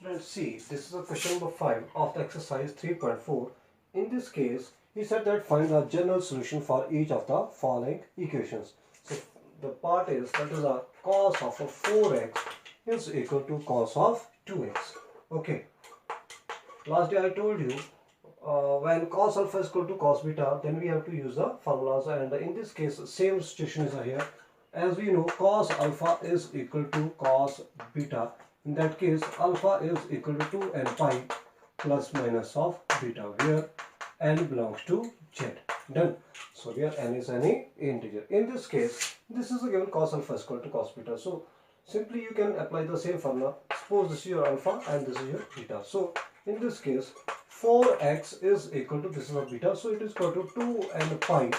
Students, see, this is a question number 5 of the exercise 3.4. In this case, he said that find the general solution for each of the following equations. So, the part is that is a cos of a 4x is equal to cos of 2x. Okay. Last day I told you when cos alpha is equal to cos beta, then we have to use the formulas, and in this case, same situation is here. As we know, cos alpha is equal to cos beta. In that case, alpha is equal to 2 n pi plus minus of beta, where n belongs to z. Done. So here n is any integer. In this case, this is a given cos alpha is equal to cos beta. So simply you can apply the same formula. Suppose this is your alpha and this is your beta. So in this case, 4x is equal to, this is a beta, so it is equal to 2 n pi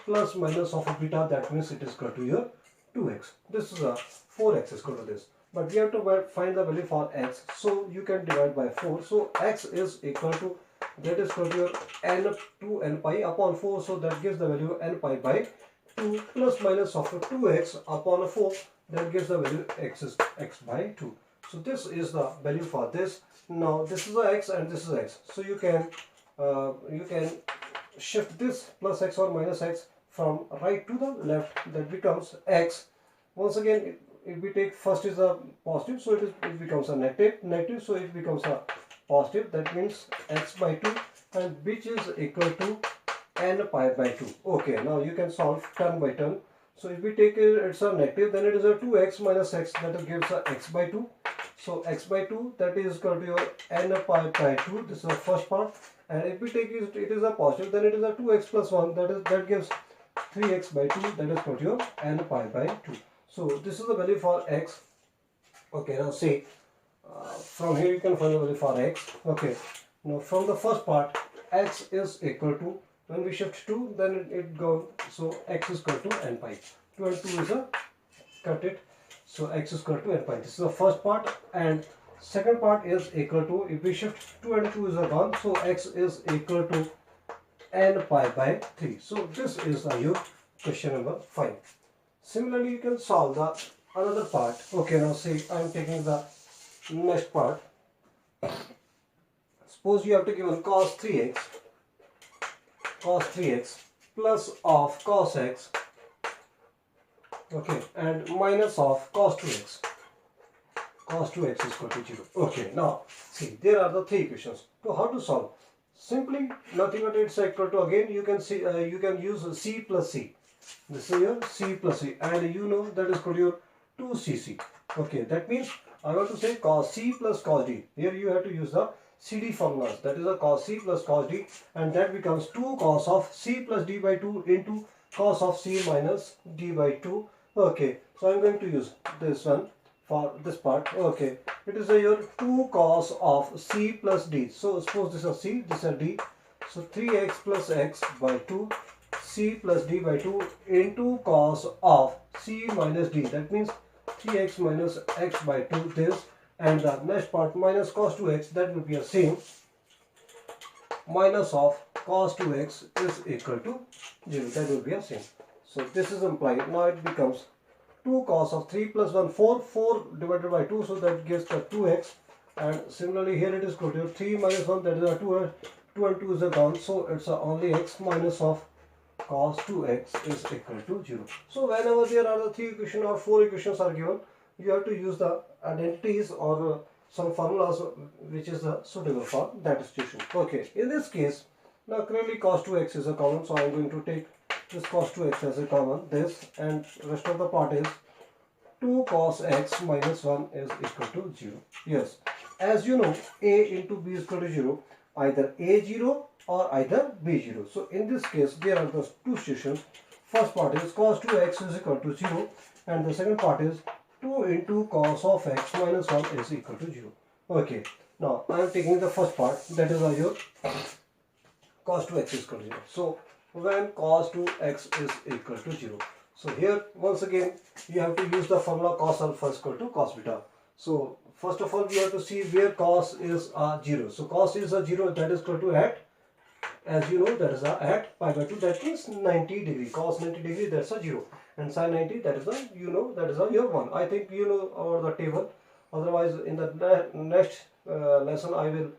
plus minus of a beta, that means it is equal to your 2x. This is a 4x is equal to this. But we have to find the value for x, so you can divide by 4. So x is equal to, that is equal to your n 2 n pi upon 4, so that gives the value n pi by 2 plus minus of 2x upon 4, that gives the value x is x by 2. So this is the value for this. Now this is a x and this is x, so you can shift this plus x or minus x from right to the left, that becomes x. Once again, if we take first is a positive, so it becomes a negative, so it becomes a positive, that means x by 2, and which is equal to n pi by 2. Okay, now you can solve turn by turn. So if we take it's a negative, then it is a 2x minus x, that gives a x by 2. So x by 2, that is equal to your n pi by 2. This is the first part. And if we take it is a positive, then it is a 2x plus 1, that gives 3x by 2, that is equal to your n pi by 2. So this is the value for x. Okay, now see, from here you can find the value for x. Okay, now from the first part, x is equal to, when we shift 2, then it goes, so x is equal to n pi. 2 and 2 is a, cut it, so x is equal to n pi. This is the first part, and second part is equal to, if we shift 2 and 2 is a gone, so x is equal to n pi by 3. So this is your question number 5. Similarly, you can solve the another part. Okay, now see, I am taking the next part. Suppose you have to give cos 3x plus of cos x, okay, and minus of cos 2x. Cos 2x is equal to 0. Okay, now see, there are the three equations. So how to solve? Simply nothing but it's equal to, again you can see, you can use c plus c. This is your c plus c, and you know that is equal to your 2cc. Okay, that means I want to say cos c plus cos d. Here you have to use the CD formulas, that is a cos c plus cos d, and that becomes 2 cos of c plus d by 2 into cos of c minus d by 2. Okay, so I'm going to use this one for this part. Okay, it is your 2 cos of c plus d. So suppose this is c, this is d, so 3x plus x by 2 c plus d by 2 into cos of c minus d, that means 3x minus x by 2, this, and the next part minus cos 2x, that will be the same, minus of cos 2x is equal to 0, that will be the same. So this is implied. Now it becomes 2 cos of 3 plus 1, 4 divided by 2, so that gives the 2x, and similarly here it is equal to 3 minus 1, that is a 2, 2 and 2 is a gone, so it's only x, minus of cos 2x is equal to 0. So whenever there are the 3 equations or 4 equations are given, you have to use the identities or some formulas which is suitable for that situation. Okay, in this case, now currently cos 2x is a common, so I am going to take this cos 2x as a common, this, and rest of the part is 2 cos x minus 1 is equal to 0. Yes, as you know, a into b is equal to 0, either a 0 or either b 0. So in this case, there are the two situations. First part is cos 2x is equal to 0, and the second part is 2 into cos of x minus 1 is equal to 0. Okay, now I am taking the first part, that is your cos 2x is equal to 0. So when cos 2x is equal to 0, so here once again you have to use the formula cos alpha is equal to cos beta. So first of all we have to see where cos is 0. So cos is a 0, that is equal to at, as you know, that is at pi by 2, that is 90 degree. Cos 90 degree, that's a 0, and sin 90, that is a, you know, that is a your 1. I think you know over the table. Otherwise, in the next lesson, I will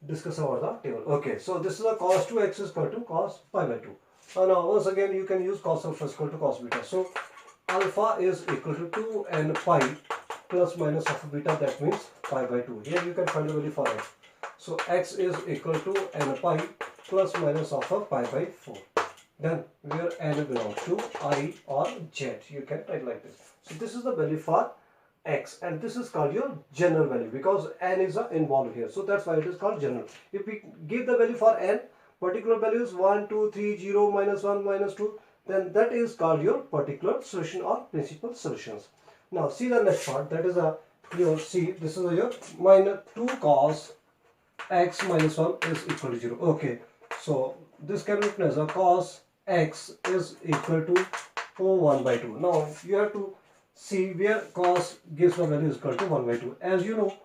discuss about the table. Okay, so this is a cos 2x is equal to cos pi by 2. And now once again you can use cos alpha is equal to cos beta. So alpha is equal to 2 and pi plus minus of beta, that means pi by 2. Here you can find the value for x. So x is equal to n pi plus minus of a pi by 4. Then where n belongs to I or z, you can write like this. So this is the value for x, and this is called your general value because n is involved here, so that's why it is called general. If we give the value for n, particular values 1 2 3 0 minus 1 minus 2, then that is called your particular solution or principal solutions. Now see the next part, that is a see this is your minus 2 cos x minus 1 is equal to 0. Okay, so this can be written as a cos x is equal to 1 by 2. Now you have to see where cos gives the value is equal to 1 by 2. As you know,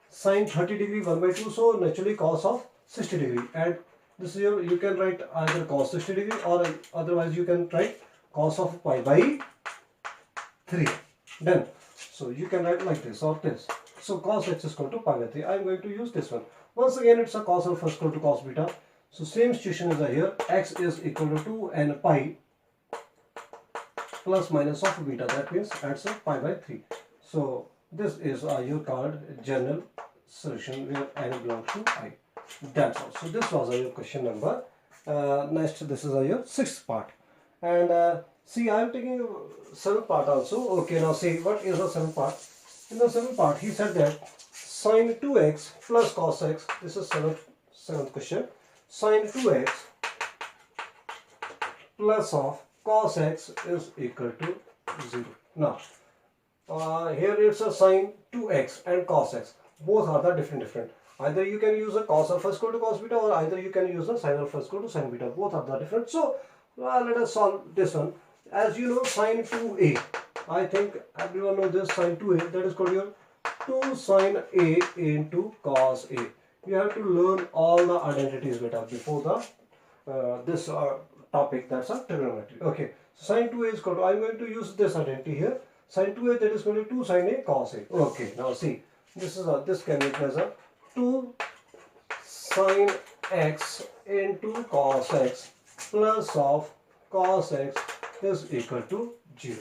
sine 30 degree 1 by 2, so naturally cos of 60 degree, and this is your, you can write either cos 60 degree or otherwise you can write cos of pi by 3. Then so you can write like this or this. So cos x is equal to pi by 3. I am going to use this one. Once again it's a cos alpha is equal to cos beta. So same situation is here. X is equal to 2 and pi plus minus of beta, that means adds a pi by 3. So this is your called general solution where n belongs to I. That's all. So this was your question number. Next, this is your sixth part. And see, I am taking seventh part also. Okay, now see what is the seventh part. In the seventh part, he said that sine 2x plus cos x. This is seventh question. Sine 2x plus of cos x is equal to 0. Now, here it's a sine 2x and cos x. Both are the different. Either you can use a cos alpha is equal to cos beta, or either you can use a sine alpha is equal to sine beta. Both are the different. So, let us solve this one. As you know, sine 2a. I think everyone knows this sine 2a. That is called your 2 sine a into cos a. You have to learn all the identities beta before the this topic, that's a trigonometry. Okay, so sine 2a is equal to, I am going to use this identity here. Sine 2a, that is equal to 2 sine a cos a. Okay, now see, this is this can be written as a 2 sine x into cos x plus of cos x is equal to 0.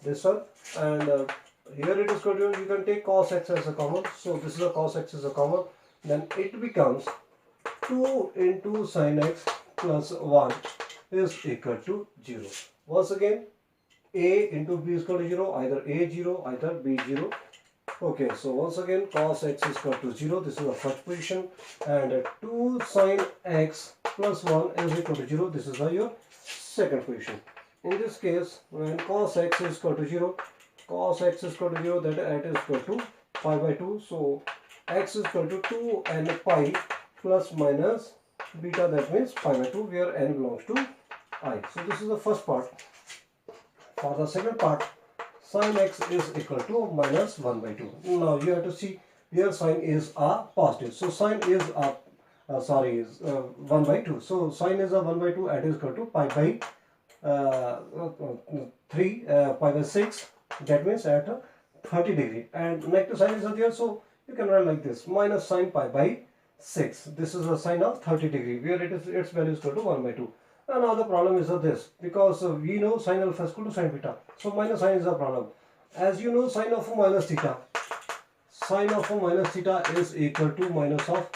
This one, and here it is equal to, you can take cos x as a common. So this is a cos x is a common. Then it becomes 2 into sine x plus 1 is equal to 0. Once again, a into b is equal to 0, either a 0, either b 0. Okay, so once again cos x is equal to 0, this is the first position, and 2 sine x plus 1 is equal to 0, this is your second position. In this case, when cos x is equal to 0, cos x is equal to 0, that is equal to pi by 2. So x is equal to 2 and pi plus minus beta, that means pi by 2, where n belongs to I. So this is the first part. For the second part, sine x is equal to minus 1 by 2. Now you have to see where sine is a positive. So sine is a 1 by 2. So sine is a 1 by 2 and is equal to pi by 3, pi by 6. That means at 30 degree. And negative sign is there, so you can write like this, minus sine pi by 6. This is a sine of 30 degree, where it is its value is equal to 1 by 2. And now the problem is this, because we know sine alpha is equal to sine beta. So minus sign is the problem. As you know, sine of minus theta. Sine of minus theta is equal to minus of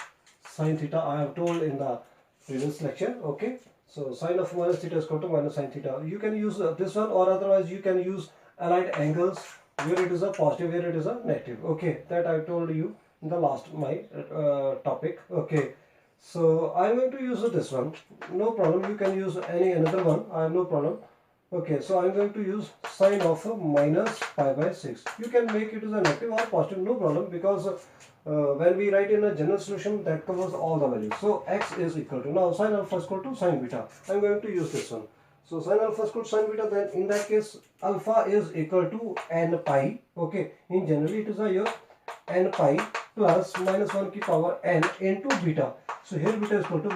sine theta. I have told in the previous lecture. Okay. So sine of minus theta is equal to minus sine theta. You can use this one, or otherwise you can use allied angles where it is a positive, where it is a negative. Okay, that I told you in the last my topic. Okay, so I am going to use this one. No problem. You can use any another one. I have no problem. Okay, so I am going to use sine of minus pi by 6. You can make it as a negative or positive, no problem, because when we write in a general solution, that covers all the values. So x is equal to, now sine alpha is equal to sine beta. I am going to use this one. So sine alpha is equal to sine beta, then in that case alpha is equal to n pi. Okay, in generally it is a your n pi plus minus 1 ki power n into beta. So here beta is equal to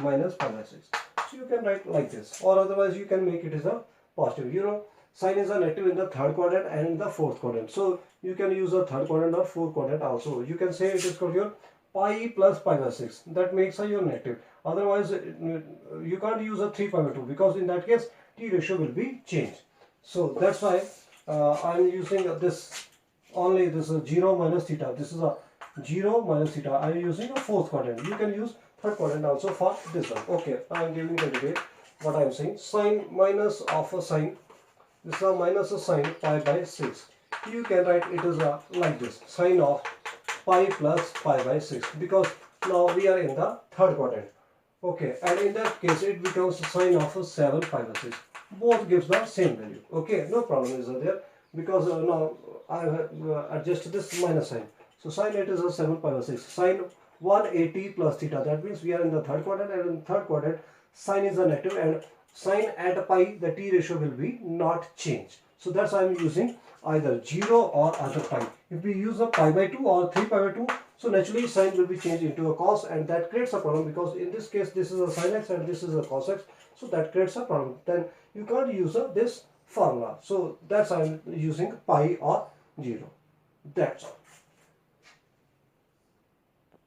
minus pi by 6. So you can write like this, or otherwise you can make it as a positive. You know, Sine is a negative in the third quadrant and in the fourth quadrant. So you can use a third quadrant or fourth quadrant also. You can say it is called your pi plus pi by 6. That makes your negative. Otherwise, you can't use a 3 pi by 2 because in that case, t ratio will be changed. So that's why I am using this only. This is 0 minus theta. This is a 0 minus theta. I am using a fourth quadrant. You can use third quadrant also for this one. Okay, I am giving the detail. What I am saying, sine minus of a sine. This is a minus a sine pi by 6. You can write it is like this, sine of pi plus pi by 6, because now we are in the third quadrant. Okay, and in that case it becomes sine of 7 pi by 6. Both gives the same value. Okay, no problem is there, because now I have adjusted this minus sign. So sine it is a 7 pi by 6. Sine 180 plus theta. That means we are in the third quadrant, and in the third quadrant sine is a negative, and sine at pi the t ratio will be not changed. So that's why I am using either 0 or either pi. If we use a pi by 2 or 3 pi by 2, so naturally sine will be changed into a cos, and that creates a problem, because in this case this is a sin x and this is a cos x, so that creates a problem. Then you can't use this formula. So that's why I am using pi or 0. That's all.